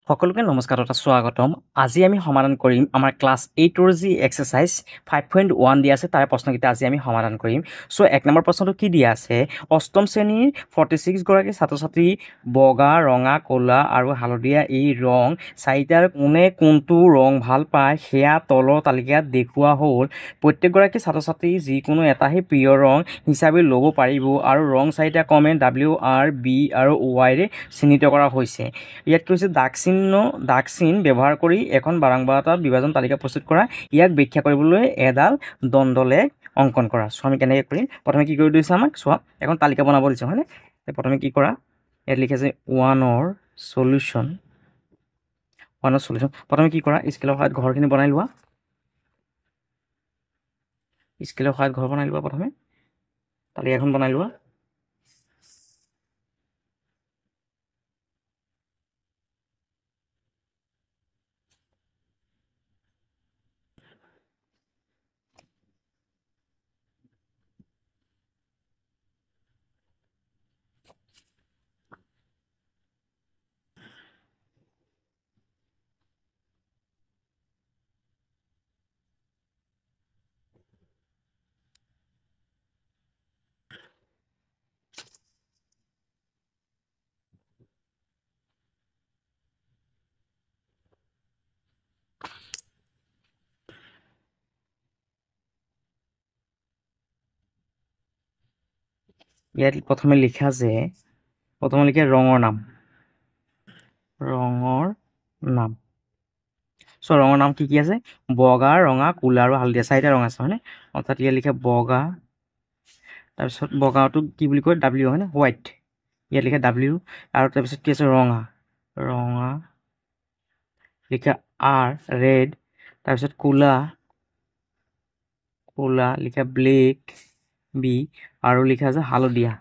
সকলোকে নমস্কাৰ তথা স্বাগতম। আজি আমি সমাধান কৰিম আমাৰ ক্লাছ 8ৰ যি এক্সাৰচাইজ 5.1 দিয়া আছে তাৰে প্ৰশ্নকেইটা আজি আমি সমাধান কৰিম। চ' 1 নম্বৰ প্ৰশ্নটো কি দিয়া আছে? অষ্টম শ্ৰেণীৰ 46 গৰাকী ছাত্ৰ ছাত্ৰী বগা, ৰঙা, ক'লা আৰু হালধীয়া এই ৰং চাৰিটাৰ কোনে কোনটো ৰং ভাল পায় সেয়া তলৰ তালিকাত দেখুওৱা হ'ল। প্ৰত্যেকগৰাকী ছাত্ৰ ছাত্ৰী যিকোনো এটাহে প্ৰিয় ৰং হিচাপে ল'ব পাৰিব আৰু ৰং চাৰিটা ক্ৰমে WR, B আৰু Yৰে চিহ্নিত কৰা হৈছে। ইয়াত কি হৈছে দাগ চিন ব্যৱহাৰ কৰি এখন বাৰংবাৰতা বিভাজন তালিকা প্ৰস্তুত কৰা। ইয়াক ব্যাখ্যা কৰিবলৈ এডাল দণ্ডলেখ অংকন কৰা। চ' আমি কেনেকৈ কৰিম? প্ৰথমে কি কৰি দিছে আমাক চোৱা, এখন তালিকা বনাব দিছে হয়নে? প্ৰথমে কি কৰা, ইয়াত লিখে যে ওৱানৰ চলিউশ্যন। প্ৰথমে কি কৰা, স্কেলৰ সহায়ত ঘৰখিনি বনাই লোৱা। স্কেলৰ সহায়ত ঘৰ বনাই লোৱা। প্ৰথমে তালিকাখন বনাই লোৱা। ইয়াত প্ৰথমে লিখে ৰঙৰ নাম। চ' ৰঙৰ নাম কি আছে? বগা, ৰঙা, ক'লা আৰু হালধীয়া, চাৰিটা ৰং আছে হয়নে? অৰ্থাৎ ইয়াত লিখে বগা, তাৰপিছত বগাটো কি বুলি কয়? W হয়নে? হোৱাইট। ইয়াত লিখে W আৰু তাৰপিছত কি আছে? ৰঙা লিখে R, ৰেড। তাৰপিছত ক'লা লিখে ব্লেক, B আৰু লিখা আছে হালধীয়া,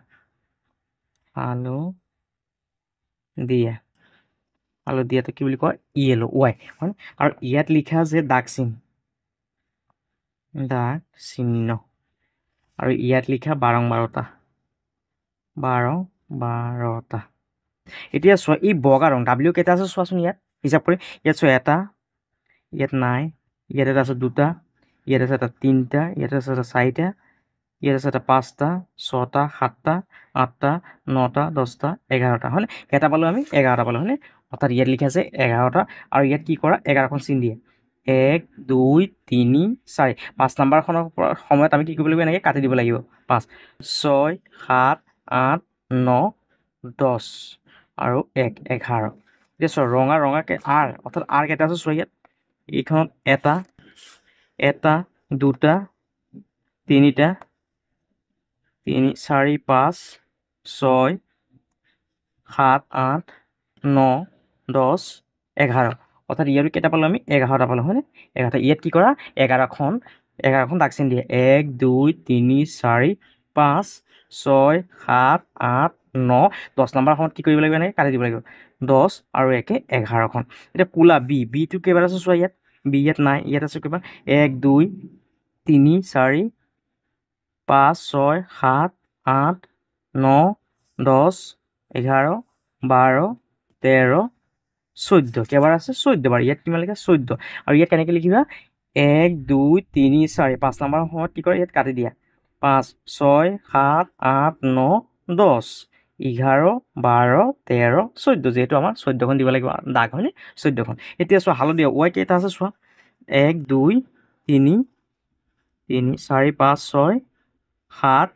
হালধীয়াটো কি বুলি কয়? ইয়েলো, Y হয়। আৰু ইয়াত লিখা আছে দাগ চিহ্ন আৰু ইয়াত লিখা বাৰংবাৰতা। এতিয়া চোৱা, এই বগা ৰং W কেইটা আছে চোৱাচোন, ইয়াত হিচাপ কৰি। ইয়াত চোৱা, এটা, ইয়াত নাই, ইয়াত এটা আছে দুটা, ইয়াত আছে এটা তিনিটা, ইয়াত আছে এটা চাৰিটা, ইয়াত আছে এটা পাঁচটা, ছটা, সাতটা, আঠটা, নটা, 10টা, 11টা হয়নে? কেইটা পালোঁ আমি? 11টা পালোঁ হয়নে? অৰ্থাৎ ইয়াত লিখা আছে 11টা আৰু ইয়াত কি কৰা? 11খন চিন দিয়ে। 1, 2, 3, 4। 5 নম্বৰখনৰ সময়ত আমি কি কৰিব লাগিব? এনেকৈ কাটি দিব লাগিব। 5, 6, 7, 8, 9, 10 আৰু 1, 11। এতিয়া চোৱা, ৰঙা R, অৰ্থাৎ R কেইটা আছে চোৱা ইয়াত। এইখনত এটা, দুটা, তিনিটা, 4, 5, 6, 7, 8, 9, 10, 11। অৰ্থাৎ ইয়াত কেইটা পালোঁ আমি? 11টা পালোঁ হয়নে? 11টা। ইয়াত কি কৰা? 11খন দাগ চিন দিয়ে। 1, 2, 3, 4, 5, 6, 7, 8, 9, 10 নম্বৰ সময়ত কি কৰিব লাগিব? এনেকৈ কাটি দিব লাগিব। 10 আৰু 1, 11খন। এতিয়া ক'লা বিটো কেইবাৰ আছে চোৱা ইয়াত। B ইয়াত নাই, ইয়াত আছে কেইবাৰ? 1, 2, 3, 4, 5, 6, 7, 8, 9, 10, 11, 12, 13, 14। কেইবাৰ আছে? 14 বাৰ। ইয়াত কিমান লিখা? 14। আৰু ইয়াত কেনেকৈ লিখিবা? 1, 2, 3, 4। 5 নম্বৰ সময়ত কি কৰে? ইয়াত কাটি দিয়া। 5, 6, 7, 8, 9, 10, 11, 12, 13, 14। যিহেতু আমাৰ 14খন দিব লাগিব দাগ হয়নে? 14খন। এতিয়া চোৱা, হালধীয়া Y কেইটা আছে চোৱা। 1, 2, 3, 4, 5, 6, 7,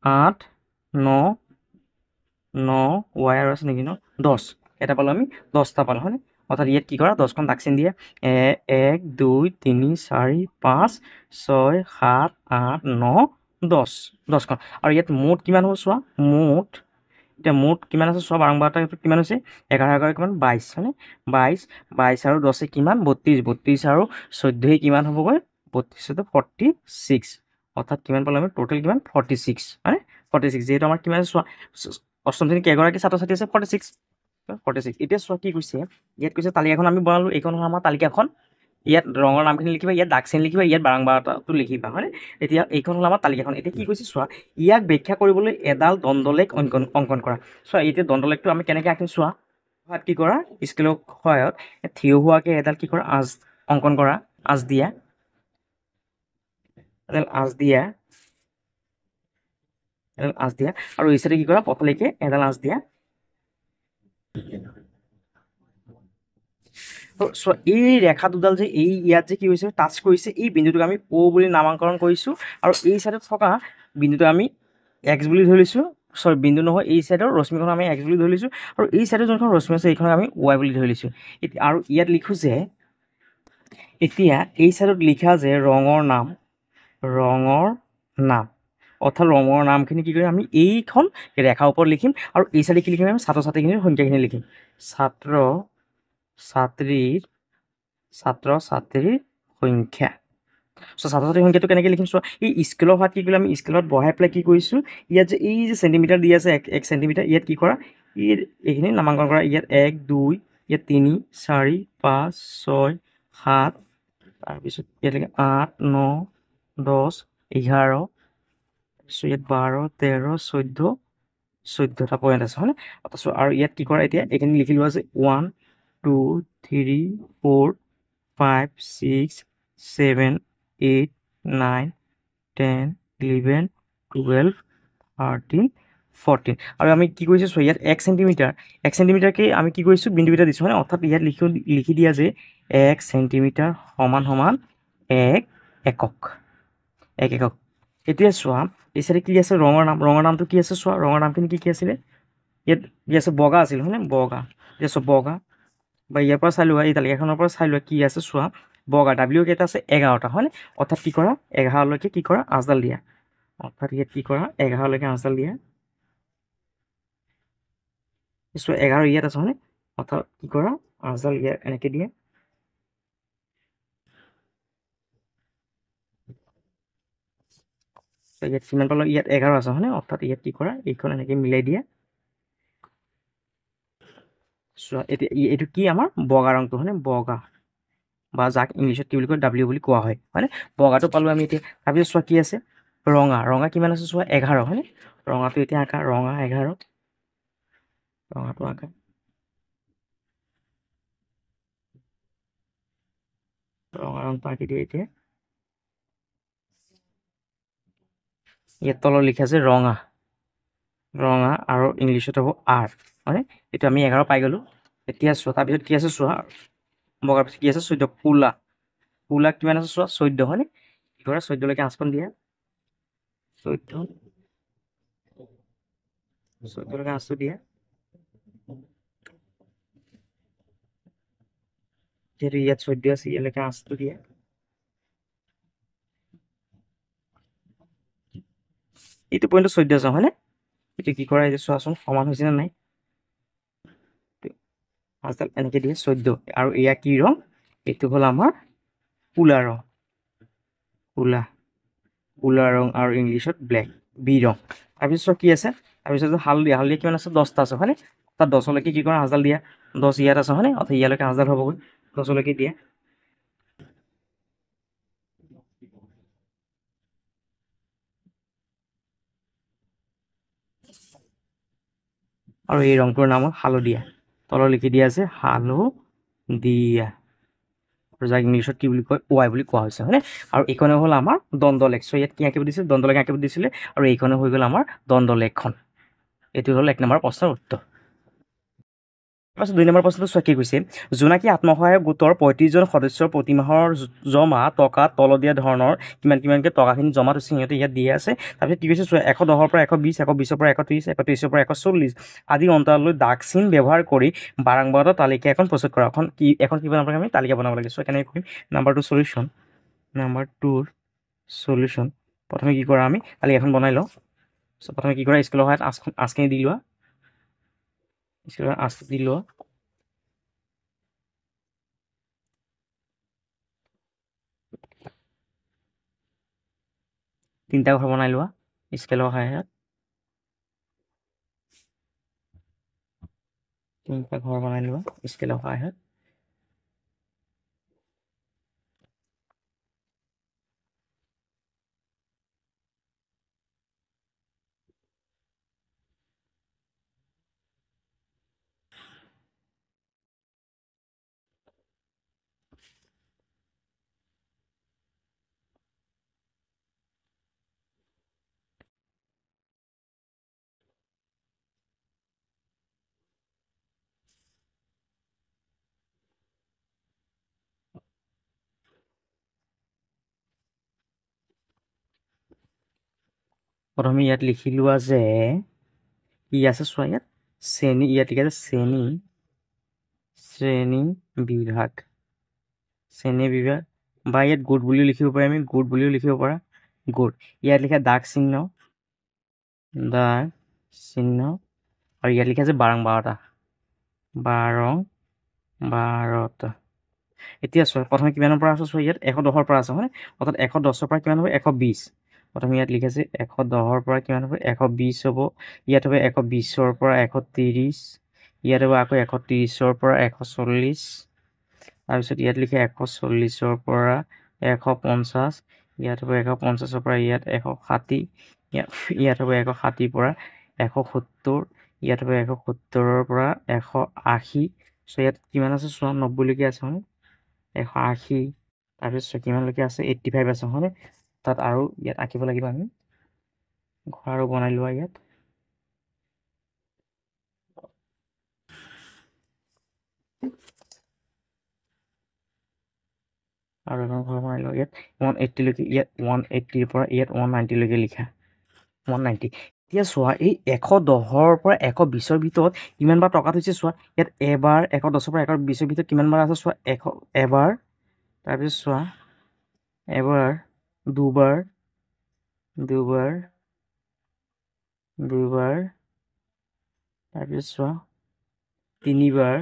8, 9, Y আৰু আছে নেকি? 10। এটা পালোঁ আমি? 10টা পালোঁ হয়নে? অৰ্থাৎ ইয়াত কি কৰা? 10খন দাগ চিন দিয়ে। 1, 2, 3, 4, 5, 6, 7, 8, 9, 10। 10খন। আৰু ইয়াত মুঠ কিমান হ'ল চোৱা? মুঠ কিমান আছে চোৱা? বাৰংবাৰতা কিমান হৈছে? 11 কিমান? 22 হয়নে? 22 আৰু 10 কিমান? 32। 32 আৰু 14 কিমান হ'বগৈ? 32 46। অৰ্থাৎ কিমান পালোঁ আমি? টোটেল কিমান? 46 হয়নে? 46। যিহেতু আমাৰ কিমান আছে চোৱা, অষ্টম শ্ৰেণীৰ কেইগৰাকী ছাত্ৰ ছাত্ৰী আছে? 46। এতিয়া চোৱা কি কৈছে, ইয়াত কৈছে তালিকাখন আমি বনালোঁ। এইখন হ'ল আমাৰ তালিকাখন। ইয়াত ৰঙৰ নামখিনি লিখিবা, ইয়াত দাগ চিন লিখিবা, ইয়াত বাৰংবাৰতাটো লিখিবা হয়নে? এতিয়া এইখন হ'ল আমাৰ তালিকাখন। এতিয়া কি কৈছে চোৱা, ইয়াক ব্যাখ্যা কৰিবলৈ এডাল দণ্ডলেখ অংকন কৰা। চোৱা, এতিয়া দণ্ডলেখটো আমি কেনেকৈ আঁকিম চোৱা। হাত কি কৰা স্কেলৰ সহায়ত থিয় হোৱাকৈ এডাল কি কৰা আঁচ অংকন কৰা, আঁচ দিয়া, এডাল আঁচ দিয়া, এডাল আঁচ দিয়া, আৰু এই চাইডে কি কৰা পথালিকে এডাল আঁচ দিয়া। চোৱা এই ৰেখা দুডাল যে এই ইয়াত যে কি হৈছে টাচ কৰিছে, এই বিন্দুটোক আমি অ' বুলি নামাকৰণ কৰিছোঁ, আৰু এই চাইডত থকা বিন্দুটোক আমি এক্স বুলি ধৰি লৈছোঁ। চৰি, বিন্দু নহয়, এই চাইডৰ ৰশ্মিখন আমি এক্স বুলি ধৰি লৈছোঁ, আৰু এই চাইডৰ যোনখন ৰশ্মি আছে এইখনক আমি ৱাই বুলি ধৰি লৈছোঁ। আৰু ইয়াত লিখোঁ যে এতিয়া এই চাইডত লিখা যে ৰঙৰ নাম, অৰ্থাৎ ৰঙৰ নামখিনি কি কৰিম আমি এইখন ৰেখাৰ ওপৰত লিখিম, আৰু এই চাইডে কি লিখিম আমি ছাত্ৰ ছাত্ৰীখিনিৰ সংখ্যাখিনি লিখিম। ছাত্ৰ ছাত্ৰীৰ সংখ্যা। চ' ছাত্ৰ ছাত্ৰীৰ সংখ্যাটো কেনেকৈ লিখিম চোৱা, এই স্কেলৰ ভাত কি কৰিলে আমি স্কেলত বহাই পেলাই কি কৰিছোঁ, ইয়াত যে এই যে চেণ্টিমিটাৰ দি আছে 1 চেণ্টিমিটাৰ, ইয়াত কি কৰা এইখিনি নামাকৰণ কৰা। ইয়াত 1 2, ইয়াত 3 4 5 6 7, তাৰপিছত ইয়াত 8 9 10 11, তাৰপিছত ইয়াত 12 13 14টা পইণ্ট আছে হয়নে। তাৰপিছত আৰু ইয়াত কি কৰা এতিয়া এইখিনি লিখি লোৱা আছে 1 2 3 4 5 6 7 8 9 10 11 12 13 14, আৰু আমি কি কৰিছোঁ চোৱা ইয়াত 1 চেণ্টিমিটাৰকে আমি কি কৰিছোঁ বিন্দুকেইটা দিছোঁ হয়, অৰ্থাৎ ইয়াত লিখি দিয়া যে 1 চেণ্টিমিটাৰ সমান 1 একক। এতিয়া চোৱা এই চাইডে কি আছে ৰঙৰ নামটো কি আছে চোৱা, ৰঙৰ নামখিনি কি আছিলে, ইয়াত কি আছে বগা আছিল হয়নে, বগা। এতিয়া চোৱা বগা, বা ইয়াৰ পৰা চাই লোৱা এই তালিকাখনৰ পৰা চাই লোৱা কি আছে চোৱা, বগা ডাব্লিউ কেইটা আছে 11টা হয়নে, অৰ্থাৎ কি কৰা 11লৈকে কি কৰা আঁচডাল দিয়া, অৰ্থাৎ ইয়াত কি কৰা 11লৈকে আঁচডাল দিয়া। চোৱা 11 ইয়াত আছে হয়নে, অৰ্থাৎ কি কৰা আঁচডাল ইয়াত এনেকৈ দিয়ে। ইয়াত কিমান পালোঁ, ইয়াত 11 আছে হয়নে, অৰ্থাৎ ইয়াত কি কৰা এইখন এনেকৈ মিলাই দিয়া। চোৱা এতিয়া এইটো কি আমাৰ বগা ৰংটো হয়নে, বগা, বা যাক ইংলিছত কি বুলি কয় ডাব্লিউ বুলি কোৱা হয় হয়নে, বগাটো পালোঁ আমি এতিয়া। তাৰপিছত চোৱা কি আছে ৰঙা কিমান আছে চোৱা 11 হয়নে, ৰঙাটো এতিয়া আঁকা, ৰঙা 11, ৰঙাটো আঁকা। ৰঙা ৰংটো আঁকি দিয়ে এতিয়া। ইয়াত তলত লিখা আছে ৰঙা, আৰু ইংলিছত হ'ব আৰ হয়নে, এইটো আমি 11 পাই গ'লোঁ। এতিয়া চোৱা তাৰপিছত কি আছে চোৱা, বগাৰ পিছত কি আছে 14, ক'লা কিমান আছে চোৱা 14 হয়নে, কি কৰা 14লৈকে আঁচখন দিয়া, 14লৈকে আঁচটো দিয়া। যিহেতু ইয়াত 14 আছে ইয়ালৈকে আঁচটো দিয়া। এইটো পইণ্টত 14 আছে হয়নে, এইটো কি কৰা এতিয়া চোৱাচোন সমান হৈছে নে নাই, আঁচডাল এনেকৈ দিয়ে 14, আৰু এয়া কি ৰং, এইটো হ'ল আমাৰ ক'লা ৰং, ক'লা ৰং, আৰু ইংলিছত ব্লেক, বি ৰং। তাৰপিছত কি আছে, তাৰপিছত হালধীয়া কিমান আছে 10টা আছে হয়নে, তাত 10লৈকে কি কৰা আঁচডাল দিয়া, 10 ইয়াত আছে হয়নে, অৰ্থাৎ ইয়ালৈকে আঁচডাল হ'বগৈ, 10লৈকে দিয়া। আৰু এই ৰংটোৰ নাম হ'ল হালধীয়া, তলত লিখি দিয়া আছে হালধীয়া, যাক ইংলিছত কি বুলি কয় ৱাই বুলি কোৱা হৈছে হয়নে। আৰু এইখনে হ'ল আমাৰ দণ্ডলেখ। চ' ইয়াত কি আঁকিব দিছিলে দণ্ডলেখ আঁকিব দিছিলে, আৰু এইখনে হৈ গ'ল আমাৰ দণ্ডলেখখন। এইটো হ'ল 1 নম্বৰ প্ৰশ্নৰ উত্তৰ। তাৰপাছত 2 নম্বৰ প্ৰশ্নটো চোৱা কি কৈছে, জোনাকী আত্মসহায়ক গোটৰ 35জন সদস্যৰ প্ৰতি মাহৰ জমা টকা তলত দিয়া ধৰণৰ কিমানকৈ টকাখিনি জমা থৈছে সিহঁতে ইয়াত দিয়া আছে। তাৰপিছত কি কৈছে চোৱা 110ৰ পৰা 120, 120ৰ পৰা 130, 130ৰ পৰা 140 আদি অন্তৰাললৈ দাগ চিন ব্যৱহাৰ কৰি বাৰম্বাৰতা তালিকা এখন প্ৰস্তুত কৰা। এখন কি বনাব লাগে আমি তালিকা বনাব লাগে। চোৱা কেনেকৈ কৰিম, নাম্বাৰ 2 চলিউশ্যন, প্ৰথমে কি কৰা আমি তালিকাখন বনাই লওঁ। চ' প্ৰথমে কি কৰা স্কেলৰ সহায়ত আঁচখিনি দি লোৱা, স্কেলৰ আঁচটো দি লোৱা। তিনিটা ঘৰ বনাই লোৱা স্কেলৰ সহায়ত, 3টা ঘৰ বনাই লোৱা স্কেলৰ সহায়ত। প্ৰথমে ইয়াত লিখি লোৱা যে ই আছে চোৱা ইয়াত শ্ৰেণী, ইয়াত লিখা আছে শ্ৰেণী বিভাগ, শ্ৰেণী বিভাগ বা ইয়াত গোট বুলিও লিখিব পাৰি, আমি গোট বুলিও লিখিব পাৰা গোট। ইয়াত লিখা দাগ চিহ্ন আৰু ইয়াত লিখা আছে 12টা 12টা। এতিয়া চোৱা প্ৰথমে কিমানৰ পৰা আছে চোৱা, ইয়াত 110ৰ পৰা আছে হয়, অৰ্থাৎ 110ৰ পৰা কিমান হ'ব 120। প্ৰথমে ইয়াত লিখা আছে 110ৰ পৰা কিমান হ'ব 120 হ'ব। ইয়াত হ'ব 120ৰ পৰা 130, ইয়াত হ'ব আকৌ 130ৰ পৰা 140, তাৰপিছত ইয়াত লিখা 140ৰ পৰা 150, ইয়াত হ'ব 150ৰ পৰা ইয়াত 160, ইয়াত হ'ব 160ৰ পৰা 170, ইয়াত হ'ব 170ৰ পৰা 180। চ' ইয়াত কিমান আছে চোৱা 90লৈকে আছে হয়নে, 180, তাৰপিছত কিমানলৈকে আছে 85 আছে হয়নে। তাত আৰু ইয়াত আঁকিব লাগিব আমি, ঘৰ আৰু বনাই লোৱা ইয়াত। আৰু এখন ঘৰ বনাই লোৱা ইয়াত 180লৈকে, ইয়াত 180ৰ পৰা ইয়াত 190লৈকে লিখা 190। এতিয়া চোৱা এই 110ৰ পৰা 120ৰ ভিতৰত কিমানবাৰ টকা থৈছে চোৱা, ইয়াত এবাৰ 110ৰ পৰা 120ৰ ভিতৰত কিমানবাৰ আছে চোৱা এবাৰ, তাৰপিছত চোৱা এবাৰ, দুবাৰ, তাৰপিছত চোৱা তিনিবাৰ,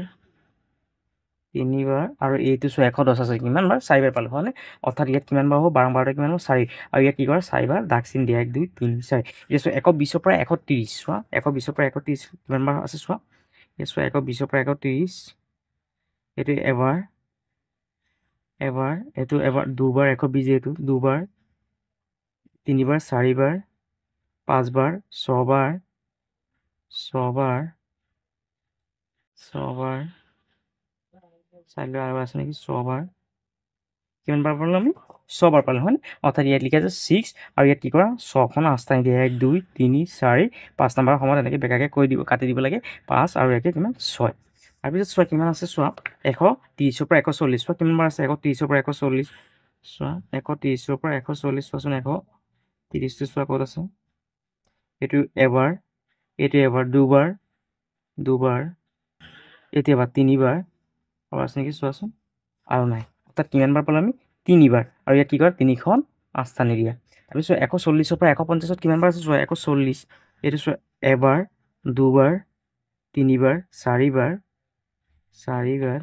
আৰু এইটো চোৱা 110 আছে কিমানবাৰ 4বাৰ পালোঁ হয়নে। অৰ্থাৎ ইয়াত কিমানবাৰ হ'ব 12 কিমান হ'ব 4, আৰু ইয়াত কি কৰে 4বাৰ দাগ চিন দিয়া 1 2 3 4। এতিয়া চোৱা 120ৰ পৰা 130 চোৱা, 120ৰ পৰা 130 কিমানবাৰ আছে চোৱা, ইয়াত চোৱা 120ৰ পৰা 130, এইটো এবাৰ, এইটো এবাৰ, দুবাৰ 120, এইটো দুবাৰ, তিনিবাৰ, 4বাৰ, 5বাৰ, 6বাৰ, চাই লোৱা আৰু আছে নেকি 6বাৰ, কিমানবাৰ পালোঁ আমি 6বাৰ পালোঁ হয়নে। অৰ্থাৎ ইয়াত লিখা আছে 6, আৰু ইয়াত কি কৰা 6খন 8টা নিদিয়ে 1 2 3 4 5 নম্বৰ সময়ত এনেকৈ বেগাকৈ কৈ দিব, কাটি দিব লাগে 5 আৰু ইয়াকে কিমান 6। তাৰপিছত চোৱা কিমান আছে চোৱা 130ৰ পৰা 140 চোৱা কিমানবাৰ আছে 130ৰ পৰা 140 চোৱা, 130ৰ পৰা 140 চোৱাচোন, 130টো চোৱা ক'ত আছে, এইটো এবাৰ, এইটো এবাৰ, দুবাৰ, এইটো এবাৰ, তিনিবাৰ, আৰু আছে নেকি চোৱাচোন, আৰু নাই। অৰ্থাৎ কিমানবাৰ পালোঁ আমি 3বাৰ, আৰু ইয়াত কি কৰে 3খন 8টা নিদিয়া। তাৰপিছত 140ৰ পৰা 150ত কিমানবাৰ আছে চোৱা 140, এইটো চোৱা এবাৰ, দুবাৰ, তিনিবাৰ, 4বাৰ, 5বাৰ,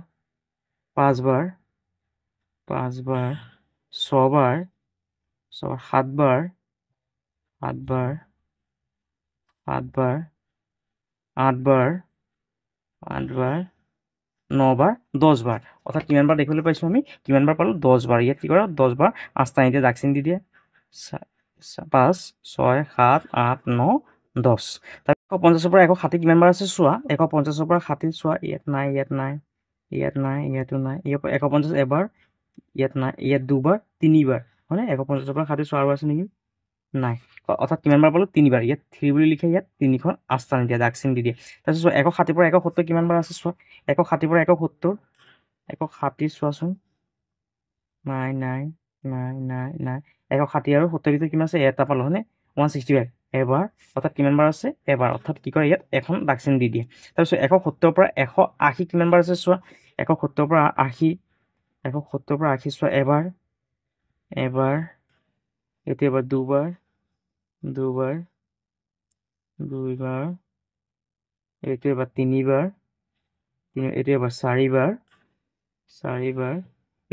6বাৰ, 7বাৰ, 8বাৰ, 9বাৰ, 10বাৰ। অৰ্থাৎ কিমানবাৰ দেখিবলৈ পাইছোঁ আমি, কিমানবাৰ পালোঁ 10বাৰ। ইয়াত কি কৰা 10বাৰ 8টা নিদিয়ে দাগ চিন দি দিয়ে 5 6 7 8 9 10। তাৰপিছত 150ৰ পৰা 160 কিমানবাৰ আছে চোৱা, 150ৰ পৰা 60 চোৱা, ইয়াত নাই, ইয়াতো নাই, ইয়াত 150 এবাৰ, ইয়াত নাই, ইয়াত দুবাৰ, তিনিবাৰ হয়নে। 150ৰ পৰা 60 চোৱা আৰু আছে নেকি, নাই। অৰ্থাৎ কিমানবাৰ পালোঁ 3বাৰ, ইয়াত 3 বুলি লিখে, ইয়াত 3খন 8টা নিদিয়া দাগ চিন দি দিয়ে। তাৰপিছত চোৱা 160ৰ পৰা 170 কিমানবাৰ আছে চোৱা, 160ৰ পৰা 160 চোৱাচোন, নাই, 160 আৰু 70 ভিতৰত কিমান আছে, এটা পালোঁ হয়নে 165 এবাৰ, অৰ্থাৎ কিমানবাৰ আছে এবাৰ, অৰ্থাৎ কি কৰে ইয়াত এখন দাগ চিন দি দিয়ে। তাৰপিছত 170ৰ পৰা 180 কিমানবাৰ আছে চোৱা, 170ৰ পৰা 80 চোৱা এবাৰ, এইটো এবাৰ, দুবাৰ, এইটো এবাৰ, তিনিবাৰ, এইটো এবাৰ, 4বাৰ,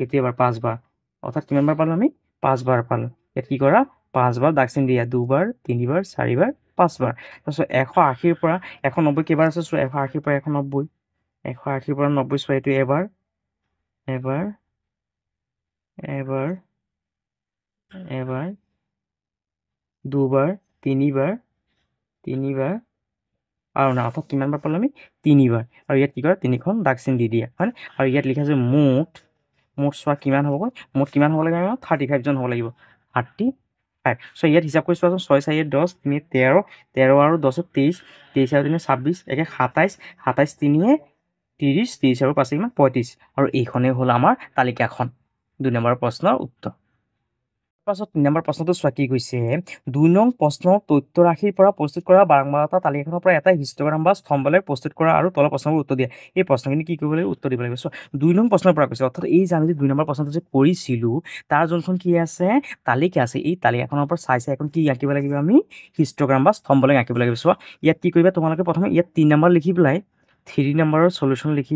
এইটো এবাৰ 5বাৰ। অৰ্থাৎ কিমানবাৰ পালোঁ আমি 5বাৰ পালোঁ। ইয়াত কি কৰা 5বাৰ দাগ চিন দিয়া, দুবাৰ, তিনিবাৰ, 4বাৰ, 5বাৰ। তাৰপিছত 180ৰ পৰা 190 কেইবাৰ আছে চোৱা, 180ৰ পৰা 190, 180ৰ পৰা 90 চোৱা, এইটো এবাৰ, দুবাৰ, তিনিবাৰ, আৰু নাই। অৰ্থাৎ কিমানবাৰ পালোঁ আমি 3বাৰ, আৰু ইয়াত কি কৰে 3খন দাগ চিন দি দিয়ে হয়নে। আৰু ইয়াত লিখা আছে মুঠ চোৱা কিমান হ'বগৈ, মুঠ কিমান হ'ব লাগিব 35জন হ'ব লাগিব, 35। চ' ইয়াত হিচাপ কৰি চোৱাচোন, 6 4 10, 3 13, 13 আৰু 10 23, 23 আৰু 3 26, একে 27, 27 3 30, 30 আৰু 5 কিমান 35, আৰু এইখনেই হ'ল আমাৰ তালিকাখন 2 নম্বৰ প্ৰশ্নৰ উত্তৰ। পাছত 3 নম্বৰ প্ৰশ্নটো চোৱা কি কৈছে 2 নং প্ৰশ্নৰ তথ্য ৰাশিৰ পৰা প্ৰস্তুত কৰা বাৰংবাৰতা তালিকাখনৰ পৰা এটা হিষ্টগ্ৰাম বা স্তম্ভলেখ প্ৰস্তুত কৰা আৰু তলৰ প্ৰশ্নবোৰ উত্তৰ দিয়া এই প্ৰশ্নখিনি কি কৰিব লাগিব উত্তৰ দিব লাগিব চোৱা 2 নং প্ৰশ্নৰ পৰা কৈছে অৰ্থাৎ এই যে আমি যে 2 নম্বৰ প্ৰশ্নটো যে কৰিছিলোঁ তাৰ যোনখন কি আছে তালিকা আছে এই তালিকাখনৰ পৰা চাই এখন কি আঁকিব লাগিব আমি হিষ্টগ্ৰাম বা স্তম্ভলেখ আঁকিব লাগিব চোৱা ইয়াত কি কৰিবা তোমালোকে প্ৰথমে ইয়াত 3 নম্বৰ লিখি পেলাই 3 নম্বৰৰ সলিউশন লিখি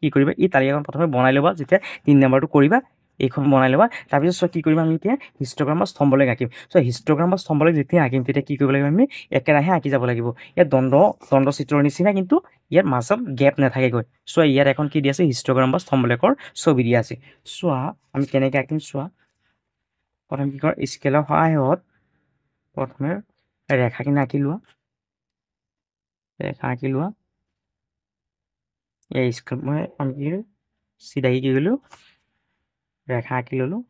কি কৰিবা এই তালিকাখন প্ৰথমে বনাই ল'বা যেতিয়া 3 নম্বৰটো কৰিবা এইখন বনাই ল'বা তাৰপিছত চোৱা কি কৰিবা আমি এতিয়া হিষ্টগ্ৰাম বা স্তম্ভলেখ আঁকিম চোৱা হিষ্টগ্ৰাম বা স্তম্ভলেখ যেতিয়া আঁকিম তেতিয়া কি কৰিব লাগিব আমি একেৰাহে আঁকি যাব লাগিব ইয়াত দ্বন্দ্ব চিত্ৰৰ নিচিনা কিন্তু ইয়াত মাজত গেপ নাথাকেগৈ চোৱা ইয়াত এখন কি দি আছে হিষ্টগ্ৰাম বা স্তম্ভলেখৰ ছবি দিয়া আছে চোৱা আমি কেনেকৈ আঁকিম চোৱা প্ৰথম কি কৰা স্কেলৰ সহায়ত প্ৰথমে ৰেখাখিনি আঁকি লোৱা এই স্কেল মই আমি চিধাই কি কৰিলোঁ ৰেখা আঁকি ল'লোঁ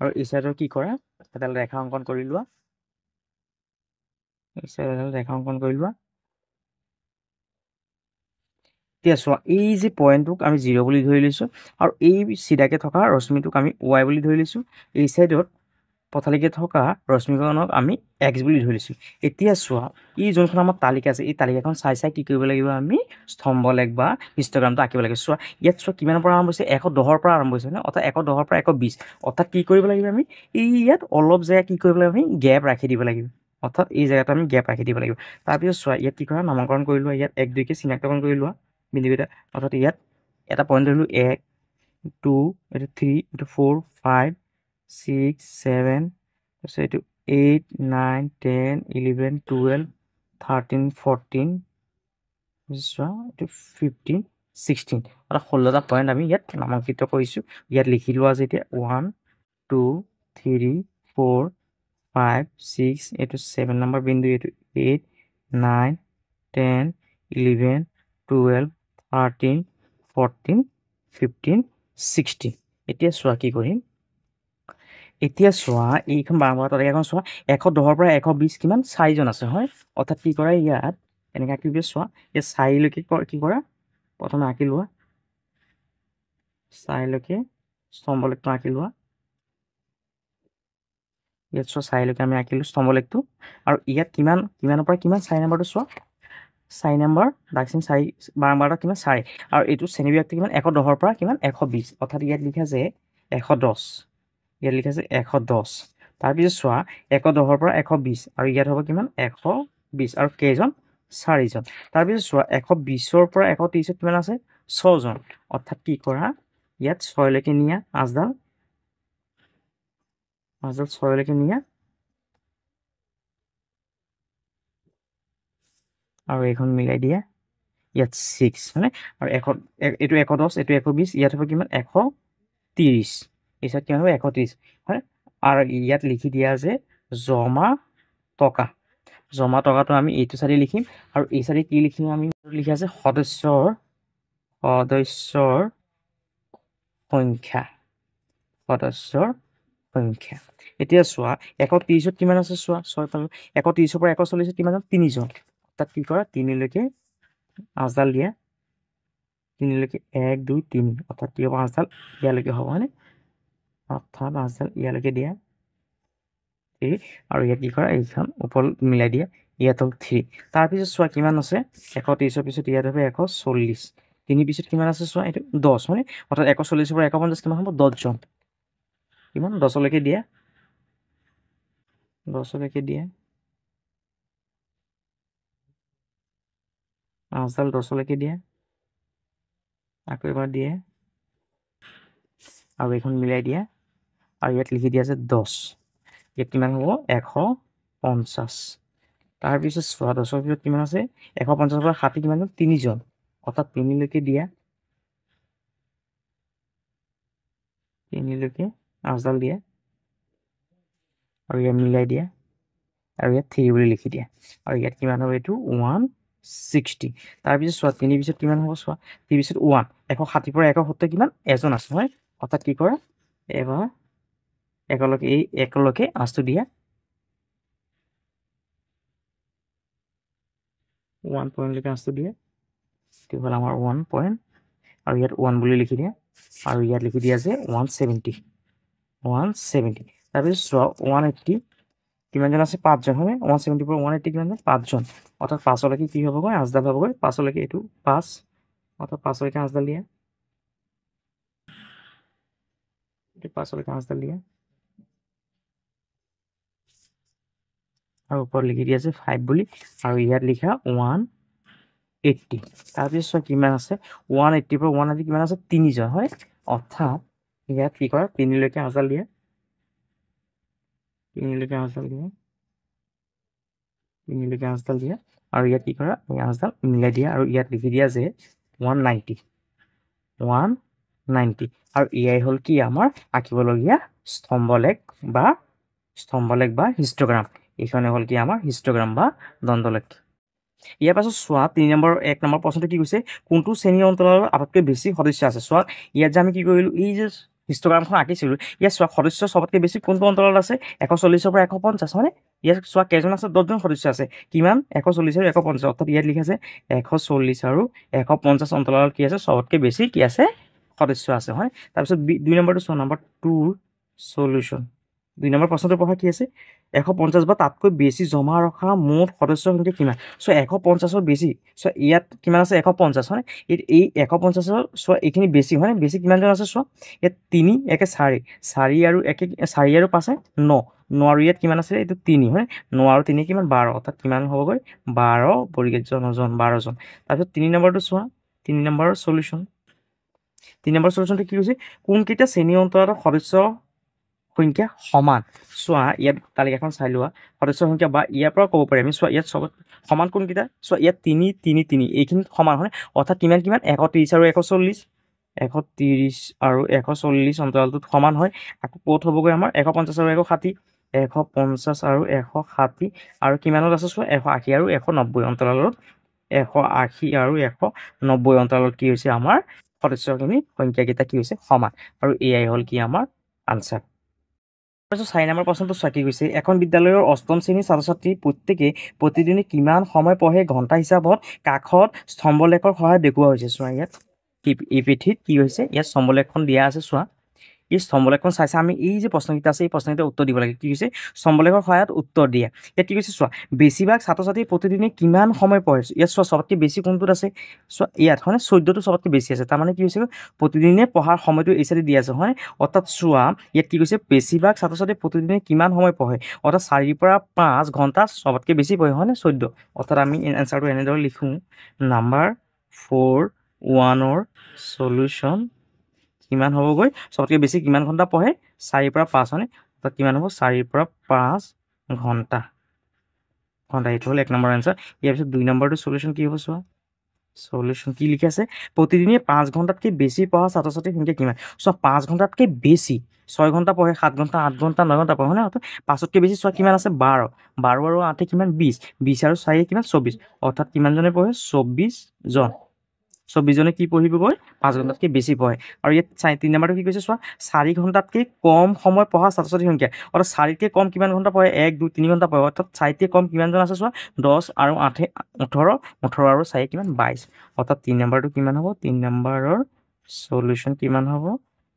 আৰু এই চাইডৰ কি কৰা এডাল ৰেখা অংকন কৰি লোৱা এতিয়া চোৱা এই যে পইণ্টটোক আমি 0 বুলি ধৰি লৈছোঁ আৰু এই চিধাকৈ থকা ৰশ্মিটোক আমি y বুলি ধৰি লৈছোঁ এই চাইডত পথালিকৈ থকা ৰশ্মিকণক আমি x বুলি ধৰি লৈছোঁ এতিয়া চোৱা এই যোনখন আমাৰ তালিকা আছে এই তালিকাখন চাই কি কৰিব লাগিব আমি স্তম্ভলেখ বা হিষ্টগ্ৰামটো আঁকিব লাগিব চোৱা ইয়াত চোৱা কিমানৰ পৰা আৰম্ভ হৈছে 110ৰ পৰা আৰম্ভ হৈছে অৰ্থাৎ 110ৰ পৰা 120 অৰ্থাৎ কি কৰিব লাগিব আমি এই ইয়াত অলপ জেগা কি কৰিব লাগিব আমি গেপ ৰাখি দিব লাগিব অৰ্থাৎ এই জেগাটো আমি গেপ ৰাখি দিব লাগিব তাৰপিছত চোৱা ইয়াত কি কৰা নামকৰণ কৰি লোৱা ইয়াত 1 2 কে চিনাক্তকৰণ কৰি লোৱা বিন্দুকেইটা অৰ্থাৎ ইয়াত এটা পইণ্ট ধৰিলোঁ 1 2 এইটো 3 এইটো 4 5 6 7 তাৰপিছত এইটো 8 9 10 11 12 13 14 চোৱা এইটো 15 16 অৰ্থাৎ 16টা পইণ্ট আমি ইয়াত নামাংকিত কৰিছোঁ ইয়াত লিখি লোৱা যেতিয়া 1 2 3 4 5 6 এইটো 7 নম্বৰ বিন্দু এইটো 8 9 10 11 12 13 14 15 16 এতিয়া চোৱা কি কৰিম এতিয়া চোৱা এইখন বাৰম্বাৰ তালিকাখন চোৱা 110ৰ পৰা 120 কিমান 4জন আছে হয় অৰ্থাৎ কি কৰা ইয়াত এনেকৈ আঁকিবি চোৱা ইয়াত 4লৈকে কি কৰা প্ৰথমে আঁকি লোৱা 4লৈকে স্তম্ভলেখটো আঁকি লোৱা ইয়াত চোৱা 4লৈকে আমি আঁকিলোঁ স্তম্ভলেখটো আৰু ইয়াত কিমানৰ পৰা কিমান 4 নম্বৰটো চোৱা 4 নম্বৰ দাগচিন 4 বাৰম্বাৰটা কিমান 4 আৰু এইটো শ্ৰেণীবিভাগটো কিমান 110ৰ পৰা কিমান 120 অৰ্থাৎ ইয়াত লিখা আছে 110 ইয়াত লিখা আছে 110 তাৰপিছত চোৱা 110ৰ পৰা 120 আৰু ইয়াত হ'ব কিমান 120 আৰু কেইজন 4জন তাৰপিছত চোৱা 120ৰ পৰা 130ত কিমান আছে 6জন অৰ্থাৎ কি কৰা ইয়াত 6লৈকে নিয়া আজডাল 6লৈকে নিয়া আৰু এইখন মিলাই দিয়া ইয়াত 6 হয়নে আৰু এইটো 110 এইটো 120 ইয়াত হ'ব কিমান 130 এই চাইড কিমান হ'ব 130 হয় আৰু ইয়াত লিখি দিয়া যে জমা টকাটো আমি এইটো চাইডে লিখিম আৰু এই চাইডে কি লিখিম আমি লিখা আছে সদস্যৰ সংখ্যা এতিয়া চোৱা 130ত কিমান আছে চোৱা 6 পালোঁ 130ৰ পৰা 140ত কিমান 3জন অৰ্থাৎ কি কৰা 3লৈকে আজডাল দিয়া 3লৈকে 1 2 3 অৰ্থাৎ কি হ'ব আজডাল ইয়ালৈকে হ'ব হয়নে অৰ্থাৎ আজডাল ইয়ালৈকে দিয়া আৰু ইয়াত কি কৰা এইখন ওপৰত মিলাই দিয়া ইয়াত হ'ল 3 তাৰপিছত চোৱা কিমান আছে 130ৰ পিছত ইয়াত হ'ব 140 3 পিছত কিমান আছে চোৱা এইটো 10 হয়নে অৰ্থাৎ 140ৰ পৰা 150 কিমান হ'ব 10জন কিমান 10লৈকে দিয়া আজডাল 10লৈকে দিয়া আকৌ এবাৰ দিয়ে আৰু এইখন মিলাই দিয়া আৰু ইয়াত লিখি দিয়া আছে 10 ইয়াত কিমান হ'ব 150 তাৰপিছত চোৱা 10ৰ পিছত কিমান আছে 150ৰ পৰা 60 কিমান 3জন অৰ্থাৎ 3লৈকে দিয়া 3লৈকে আজডাল দিয়া আৰু ইয়াত মিলাই দিয়া আৰু ইয়াত 3 বুলি লিখি দিয়া আৰু ইয়াত কিমান হ'ব এইটো 160 তাৰপিছত চোৱা 3 পিছত কিমান হ'ব চোৱা 3 পিছত 1 160 পৰা 170 কিমান এজন আছে হয় অৰ্থাৎ কি কৰা এবাৰ একেলগে আঁচটো দিয়া 1 পইণ্টলৈকে আঁচটো দিয়া এইটো হ'ল আমাৰ 1 পইণ্ট আৰু ইয়াত 1 বুলি লিখি দিয়া আৰু ইয়াত লিখি দিয়া যে 170 তাৰপিছত চোৱা 180 কিমানজন আছে 5 জন হয়নে 170 পৰা 180 কিমানজন 5 জন অৰ্থাৎ 5 লৈকে কি হ'বগৈ 8 ডাল হ'বগৈ 5 লৈকে এইটো 5 অৰ্থাৎ 5 লৈকে 8 ডাল দিয়া এইটো 5 লৈকে 8 ডাল দিয়া আৰু ওপৰত লিখি দিয়া আছে 5 বুলি আৰু ইয়াত লিখা 180 তাৰপিছত কিমান আছে 180 পৰা 180 কিমান আছে 3 জন হয় অৰ্থাৎ ইয়াত কি কৰা 3 লৈকে 8 ডাল দিয়া 3 লৈকে 8 ডাল দিয়া 3 লৈকে 8 ডাল দিয়া আৰু ইয়াত কি কৰা এই 8 ডাল মিলাই দিয়া আৰু ইয়াত লিখি দিয়া যে 190 আৰু এয়াই হ'ল কি আমাৰ আঁকিবলগীয়া স্তম্ভলেখ বা হিষ্টগ্ৰাম এইখনে হ'ল কি আমাৰ হিষ্টগ্ৰাম বা দণ্ডলেখ ইয়াৰ পাছত চোৱা 1 নম্বৰ প্ৰশ্নটো কি কৈছে কোনটো শ্ৰেণী অঞ্চলৰ আটাইতকৈ বেছি সদস্য আছে চোৱা ইয়াত যে আমি কি কৰিলোঁ এই যে হিষ্টগ্ৰামখন আঁকিছিলোঁ ইয়াত চোৱা সদস্য চবতকৈ বেছি কোনটো অঞ্চলত আছে 140 পৰা 150 হয়নে ইয়াত চোৱা কেইজন আছে 10 জন সদস্য আছে কিমান 140 আৰু 150 অৰ্থাৎ ইয়াত লিখা আছে 140 আৰু 150 অঞ্চলত কি আছে চবতকৈ বেছি কি আছে সদস্য আছে হয় তাৰপিছত 2 নম্বৰটো চোৱা নম্বৰ 2 সলিউশন 2 নম্বৰ প্ৰশ্নটো পঢ়া কি আছে 150 বা তাতকৈ বেছি জমা ৰখা মুঠ সদস্যৰ সংখ্যা কিমান সো 150ৰ বেছি সো ইয়াত কিমান আছে 150 হয় এই 150ৰ সো এইখিনি বেছি হয় বেছি কিমানজন আছে সো ইয়াত 3 একে 4 আৰু 4 আৰু 5 9 আৰু ইয়াত কিমান আছে এইটো 3 হয় 9 আৰু 3 কিমান 12 অৰ্থাৎ কিমান হ'বগৈ 12 পৰিগেজন 12 জন তাৰপিছত 3 নম্বৰটো চোৱা 3 নম্বৰৰ সলিউশন 3 নম্বৰ সলিউশনটো কি হৈছে কোন কেইটা শ্ৰেণী অন্তৰৰ সদস্য সংখ্যা সমান চোৱা ইয়াত তালিকাখন চাই লোৱা সদস্য সংখ্যা বা ইয়াৰ পৰা ক'ব পাৰি আমি চোৱা ইয়াত সব সমান কোন কেইটা চোৱা ইয়াত 3 3 3 এইখিনি সমান হয় অৰ্থাৎ কিমান 130 আৰু 140 130 আৰু 140 অন্তৰালটোত সমান হয় আকৌ ক'ত হ'বগৈ আমাৰ 150 আৰু 160 150 আৰু 160 আৰু কিমানত আছে চোৱা 180 আৰু 190 অন্তৰালত 180 আৰু 190 অন্তৰালত কি হৈছে আমাৰ সদস্যখিনি সংখ্যাকেইটা কি হৈছে সমান আৰু এয়াই হ'ল কি আমাৰ আনসাৰ 4 নম্বৰ প্ৰশ্নটো চোৱা কি কৈছে এখন বিদ্যালয়ৰ অষ্টম শ্ৰেণীৰ ছাত্ৰ ছাত্ৰী প্ৰত্যেকে প্ৰতিদিনে কিমান সময় পঢ়ে ঘণ্টা হিচাপত কাষত স্তম্ভলেখৰ সহায়ত দেখুওৱা হৈছে চোৱা ইয়াত এই পিঠিত কি হৈছে ইয়াত স্তম্ভলেখখন দিয়া আছে চোৱা এই স্তম্ভলেখখন চাইছে আমি এই যে প্ৰশ্নকেইটা আছে এই প্ৰশ্নকেইটা উত্তৰ দিব লাগে কি কৈছে স্তম্ভলেখৰ সহায়ত উত্তৰ দিয়া ইয়াত কি কৈছে চোৱা বেছিভাগ ছাত্ৰ ছাত্ৰী প্ৰতিদিনে কিমান সময় পঢ়ে ইয়াত চোৱা সবতকৈ বেছি কোনটোত আছে চোৱা ইয়াত হয় 14টো সবতকৈ বেছি আছে তাৰমানে কি হৈছে প্ৰতিদিনে পঢ়াৰ সময়টো এই চাইডে দিয়া আছে হয় অৰ্থাৎ চোৱা ইয়াত কি কৈছে বেছিভাগ ছাত্ৰ ছাত্ৰী প্ৰতিদিনে কিমান সময় পঢ়ে অৰ্থাৎ 4 পৰা 5 ঘণ্টা সবতকৈ বেছি পঢ়ে হয় 14 অৰ্থাৎ আমি এনসাৰটো এনেদৰে লিখোঁ নাম্বাৰ 4 1ৰ সলিউশন কিমান হ'বগৈ সবতকৈ বেছি কিমান ঘণ্টা পঢ়ে 4 পৰা 5 হয়নে অৰ্থাৎ কিমান হ'ব 4 পৰা 5 ঘণ্টা এইটো হ'ল 1 নম্বৰ এনসাৰ ইয়াৰ পিছত 2 নম্বৰটো সলিউশন কি হ'ব চোৱা সলিউশন কি লিখি আছে প্ৰতিদিনে 5 ঘণ্টাতকৈ বেছি পঢ়া ছাত্ৰ ছাত্ৰীৰ সংখ্যা কিমান চোৱা 5 ঘণ্টাতকৈ বেছি 6 ঘণ্টা পঢ়ে 7 ঘণ্টা 8 ঘণ্টা 9 ঘণ্টা পঢ়ে অৰ্থাৎ 5তকৈ বেছি চোৱা কিমান আছে 12 আৰু 8 কিমান 20 আৰু 4 কিমান 24 অৰ্থাৎ কিমানজনে পঢ়ে 24 জন 24 জনে কি পঢ়িবগৈ 5 ঘণ্টাতকৈ বেছি পঢ়ে আৰু ইয়াত 3 নম্বৰটো কি কৈছে চোৱা 4 ঘণ্টাতকৈ কম সময় পঢ়া ছাত্ৰ ছাত্ৰীৰ সংখ্যা অৰ্থাৎ 4তকৈ কম কিমান ঘণ্টা পঢ়ে 1 2 3 ঘণ্টা পঢ়ে অৰ্থাৎ 4তকৈ কম কিমানজন আছে চোৱা 10 আৰু 8 18 আৰু 4 কিমান 22 অৰ্থাৎ 3 নম্বৰটো কিমান হ'ব 3 নম্বৰৰ সলিউশন কিমান হ'ব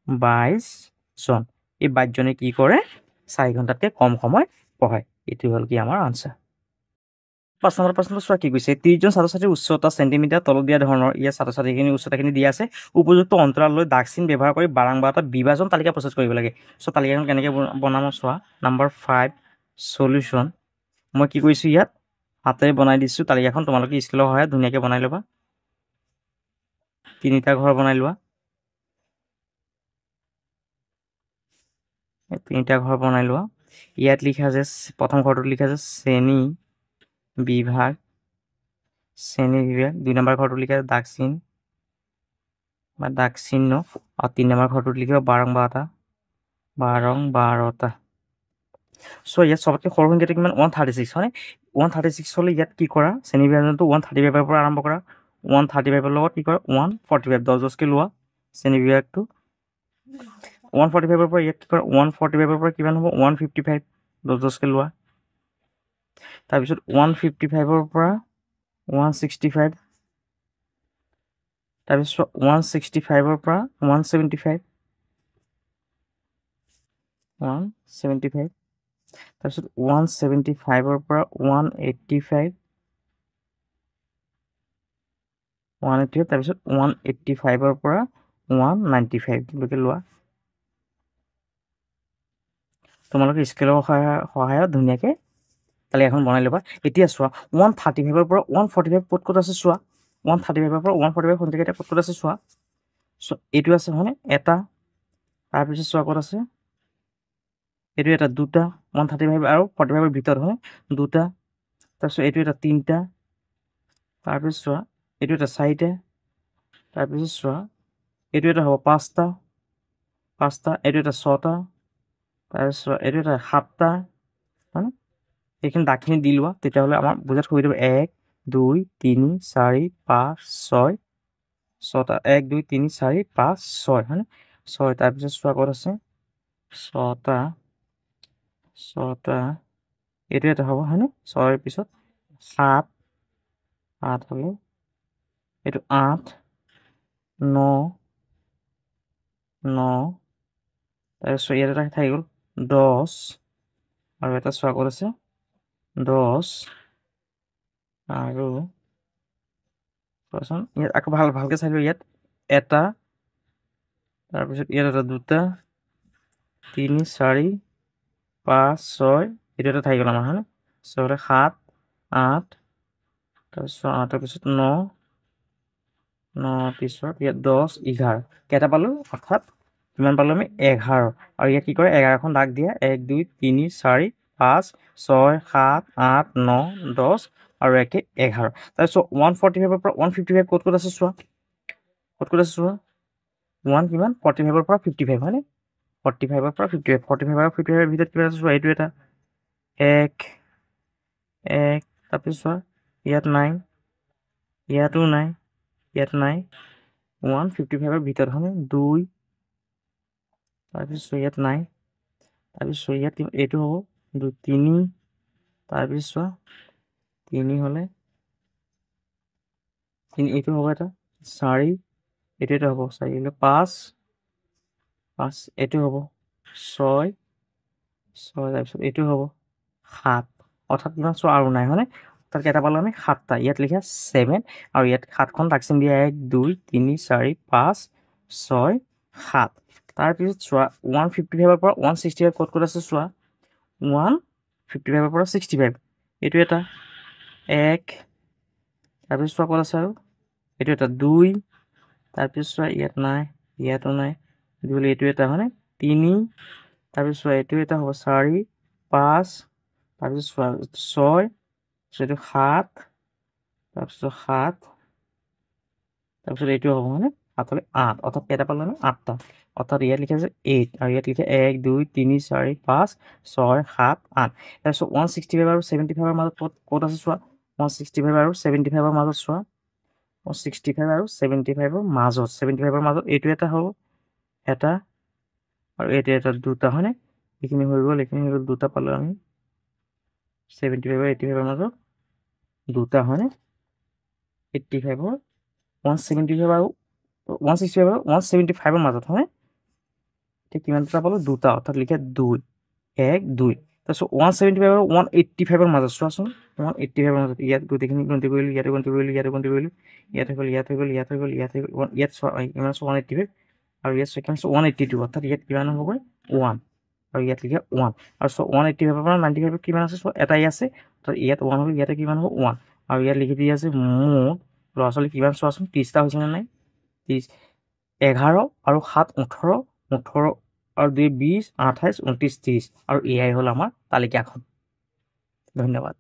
22 জন এই 22 জনে কি কৰে 4 ঘণ্টাতকৈ কম সময় পঢ়ে এইটো হ'ল কি আমাৰ আনসাৰ 5 নম্বৰ প্ৰশ্নটো চোৱা কি কৈছে 30 জন ছাত্ৰ ছাত্ৰীৰ উচ্চতা চেণ্টিমিটাৰ তলত দিয়া ধৰণৰ ইয়াৰ ছাত্ৰ ছাত্ৰীখিনি উচ্চতাখিনি দিয়া আছে উপযুক্ত অন্তৰাললৈ দাগচিন ব্যৱহাৰ কৰি বাৰংবাৰতা বিভাজন তালিকা প্ৰস্তুত কৰিব লাগে চ' তালিকাখন কেনেকৈ বনাম চোৱা নাম্বাৰ 5 সলিউশন মই কি কৰিছোঁ ইয়াত হাতেৰে বনাই দিছোঁ তালিকাখন তোমালোকে স্কেলৰ সহায়ত ধুনীয়াকৈ বনাই ল'বা 3টা ঘৰ বনাই লোৱা 3টা ঘৰ বনাই লোৱা ইয়াত লিখা আছে প্ৰথম ঘৰটোত লিখা আছে শ্ৰেণী বিভাগ 2 নম্বৰ ঘৰটোত লিখা আছে দাগচিন বা দাগচিহ্ন আৰু 3 নম্বৰ ঘৰটোত লিখিব বাৰংবাৰতা চ' ইয়াত চবতকৈ সৰু সংখ্যাটো কিমান 136 হয় 136 হ'লে ইয়াত কি কৰা শ্ৰেণী বিভাজনটো 135ৰ পৰা আৰম্ভ কৰা 135ৰ লগত কি কৰা 145 10কৈ লোৱা শ্ৰেণী বিভাগটো 145ৰ পৰা ইয়াত কি কৰা 145ৰ পৰা কিমান হ'ব 155 10কৈ লোৱা তাৰপিছত 155ৰ পৰা 165 তাৰপিছত 165ৰ পৰা 175 175 তাৰপিছত 175ৰ পৰা 185 তাৰপিছত 185ৰ পৰা 195 লৈকে লোৱা। তোমালোকে স্কেলৰ সহায়ত ধুনীয়াকৈ তালিকাখন বনাই ল'বা। এতিয়া চোৱা 135ৰ পৰা 145 ক'ত আছে চোৱা। 135ৰ পৰা 145 সন্ধিয়া এতিয়া ক'ত আছে চোৱা। এইটো আছে হয়নে এটা, তাৰপিছত চোৱা ক'ত আছে এইটো এটা দুটা, 135 আৰু 45ৰ ভিতৰত হয় দুটা, তাৰপিছত এইটো এটা তিনিটা, তাৰপিছত চোৱা এইটো এটা চাৰিটা, তাৰপিছত চোৱা এইটো এটা হ'ব পাঁচটা, এইটো এটা ছটা, তাৰপিছত চোৱা এইটো এটা সাতটা, হয়নে? এইখিনি দাগখিনি দি লোৱা, তেতিয়াহ'লে আমাৰ বুজাত হৈ যাব 1 2 3 4 5 6 ছটা, 1 2 3 4 5 6 হয়নে? 6 তাৰপিছত চোৱা ক'ত আছে ছটা, এইটো এটা হ'ব হয়নে? 6ৰ পিছত 7 হ'লে এইটো 8 9 তাৰপিছত ইয়াত এটা থাকি গ'ল 10 আৰু এটা চোৱা ক'ত আছে 10 আৰু চোৱাচোন ইয়াত আকৌ ভালকৈ চাই লোৱা, ইয়াত এটা, তাৰপিছত ইয়াত এটা দুটা 3 4 5 6 এইটো এটা থাকি গ'ল আমাৰ হয়নে? 6 7 8 তাৰপিছত 8ৰ পিছত 9 পিছত ইয়াত 10 11 কেইটা পালোঁ? অৰ্থাৎ কিমান পালোঁ আমি 11। আৰু ইয়াত কি কৰে 11খন দাগ দিয়া 1 2 3 4 5 6 7 8 9 10 আৰু 1 11। তাৰপিছত 145ৰ পৰা 155 ক'ত আছে চোৱা, ক'ত আছে চোৱা 1 কিমান 45ৰ পৰা 55 হয়নে? 45ৰ পৰা 55, 45 আৰু 55ৰ ভিতৰত কিমান আছে চোৱা এইটো এটা 1 তাৰপিছত চোৱা ইয়াত নাই, ইয়াতো নাই, ইয়াত নাই, 155ৰ ভিতৰত হয়নে 2, তাৰপিছত ইয়াত নাই, তাৰপিছত ইয়াত এইটো হ'ব 2 3, তাৰপিছত চোৱা 3 হ'লে 3 এইটো হ'ব এটা 4, এইটো এটা হ'ব 4 হ'লে 5 এইটো হ'ব 6 তাৰপিছত এইটো হ'ব 7, অৰ্থাৎ কিমান চোৱা আৰু নাই হয়নে? তাত কেইটা পালোঁ আমি 7টা, ইয়াত লিখা 7 আৰু ইয়াত 7খন দাগচিন দিয়া 1 2 3 4 5 6 7। তাৰপিছত চোৱা 155ৰ পৰা 165 ক'ত আছে চোৱা 155ৰ পৰা 65 এইটো এটা 1, তাৰপিছত চোৱা ক'ত আছে আৰু এইটো এটা 2, তাৰপিছত চোৱা ইয়াত নাই, ইয়াতো নাই, এইটো এটা হয়নে 3, তাৰপিছত চোৱা এইটো এটা হ'ব 4 5, তাৰপিছত চোৱা 6, এইটো 7, তাৰপিছত 7, তাৰপিছত এইটো হ'ব হয়নে 7 হ'লে 8, অৰ্থাৎ কেইটা পালোঁ আমি 8টা। অৰ্থাৎ ইয়াত লিখা আছে 8 আৰু ইয়াত লিখা 1 2 3 4 5 6 7 8। তাৰপিছত 165 আৰু 75ৰ মাজত ক'ত আছে চোৱা 165 আৰু 75ৰ মাজত চোৱা 165 আৰু 75ৰ মাজত 75ৰ মাজত এইটো এটা হ'ব এটা আৰু এইটো এটা দুটা হয়নে? এইখিনি হৈ গ'ল, এইখিনি হৈ গ'ল, দুটা পালোঁ আমি 75 আৰু 85ৰ মাজত দুটা হয়নে? 85ৰ 175 আৰু 165 আৰু 175ৰ মাজত হয়নে? এতিয়া কিমান দুটা পালোঁ দুটা, অৰ্থাৎ লিখা 2 1 2। তাৰপিছত 175 আৰু 185ৰ মাজত চোৱাচোন 185ৰ মাজত ইয়াত গোটেইখিনি গন্তি কৰিলোঁ, ইয়াতো গন্তি কৰিলোঁ, ইয়াতো গন্তি কৰিলোঁ, ইয়াত হৈ গ'ল, ইয়াত হৈ গ'ল, ইয়াত হৈ গ'ল, ইয়াত হৈ গ'ল, ইয়াত চোৱা কিমান আছে 185 আৰু ইয়াত চোৱা কিমান আছে 182, অৰ্থাৎ ইয়াত কিমান হ'বগৈ 1 আৰু ইয়াত লিখা 1 আৰু চোৱা 185ৰ পৰা 95 কিমান আছে চোৱা এটাই আছে, অৰ্থাৎ ইয়াত 1 হ'ল, ইয়াতে কিমান হ'ব 1 আৰু ইয়াত লিখি দিয়া আছে মোৰ ল'ৰা ছোৱালী কিমান চোৱাচোন 30টা হৈছেনে নাই 30, 11 আৰু 7 18 আৰু 2 20 28 29 30 আৰু এয়াই হ'ল আমাৰ তালিকাখন। ধন্যবাদ।